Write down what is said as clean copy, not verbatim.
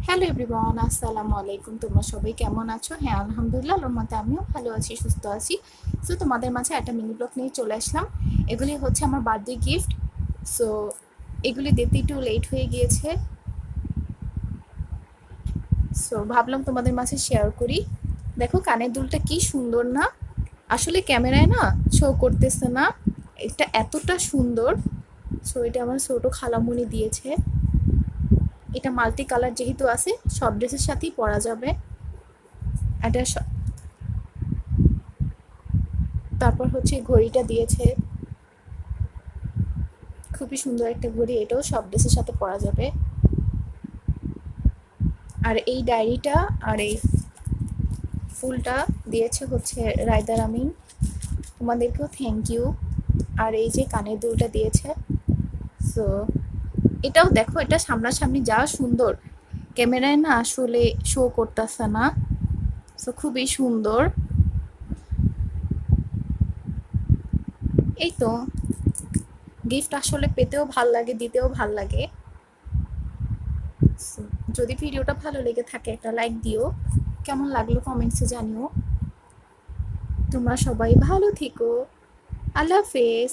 Hello everyone, আসসালামু আলাইকুম। তোমরা সবাই কেমন আছো? হ্যাঁ, আলহামদুলিল্লাহ, আল্লাহর রহমতে আমিও ভালো আছি, সুস্থ আছি। সো তোমাদের মাঝে একটা মিনি ব্লগ নিয়ে চলে আসলাম। এগুলি হচ্ছে আমার বার্থডে গিফট। সো এগুলি দিতে একটু লেট হয়ে গিয়েছে, সো ভাবলাম তোমাদের মাঝে শেয়ার করি। দেখো কানের দুলটা কি সুন্দর না? আসলে ক্যামেরায় না শো করতেছে না, এটা এতটা সুন্দর। সো এটা আমার ছোট খালামণি দিয়েছে। এটা মাল্টি কালার যেহেতু আছে, সব ড্রেসের সাথেই পরা যাবে। এটা তারপর হচ্ছে ঘড়িটা দিয়েছে, খুবই সুন্দর একটা ঘড়ি, এটাও সব ড্রেসের সাথে পরা যাবে। আর এই ডায়েরিটা আর এই ফুলটা দিয়েছে হচ্ছে রায়দার আমিন, তোমাদেরকেও থ্যাংক ইউ। আর এই যে কানের দুলটা দিয়েছে। সো এটাও দেখো, এটা সামনাসামনি যা সুন্দর, ক্যামেরায় না আসলে শো করতেছে না। সো খুবই সুন্দর। এই তো গিফট আসলে পেতেও ভাল লাগে, দিতেও ভাল লাগে। যদি ভিডিওটা ভালো লেগে থাকে একটা লাইক দিও, কেমন লাগলো কমেন্টসে জানিও। তোমরা সবাই ভালো থেকো। আল্লাহ হাফেজ।